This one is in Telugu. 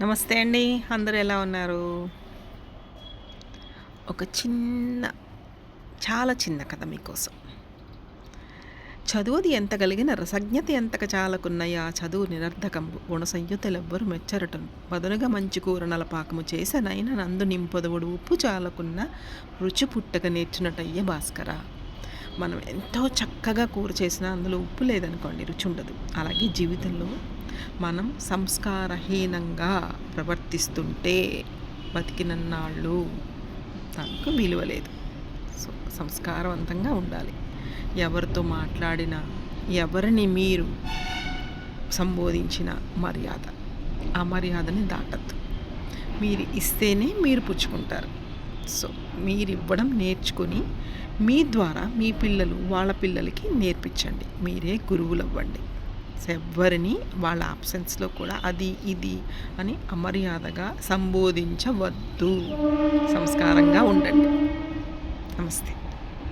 నమస్తే అండి. అందరూ ఎలా ఉన్నారు? ఒక చాలా చిన్న కథ మీకోసం. చదువుది ఎంత గలిగిన రసజ్ఞత ఎంతక చాలకున్నయ చదువు నిరర్ధకంబు గుణసంయుతులెవ్వరు మెచ్చరటను బదునుగా మంచి కూర నలపాకము చేసనైన నందు నింపొదవుడు ఉప్పు చాలకున్న రుచి పుట్టక నేర్చునటయ్య భాస్కర. మనం ఎంతో చక్కగా కూర చేసినా అందులో ఉప్పు లేదనుకోండి రుచి ఉండదు. అలాగే జీవితంలో మనం సంస్కారహీనంగా ప్రవర్తిస్తుంటే బతికినన్నాళ్ళు నాకు విలువ లేదు. సో సంస్కారవంతంగా ఉండాలి. ఎవరితో మాట్లాడినా, ఎవరిని మీరు సంబోధించిన మర్యాద, ఆ మర్యాదని దాటద్దు. మీరు ఇస్తేనే మీరు పుచ్చుకుంటారు. సో మీరు ఇవ్వడం నేర్చుకొని మీ ద్వారా మీ పిల్లలు వాళ్ళ పిల్లలకి నేర్పించండి. మీరే గురువులు అవ్వండి. ఎవ్వరిని వాళ్ళ ఆబ్సెన్స్లో కూడా అది ఇది అని అమర్యాదగా సంబోధించవద్దు. సంస్కారంగా ఉండండి. నమస్తే.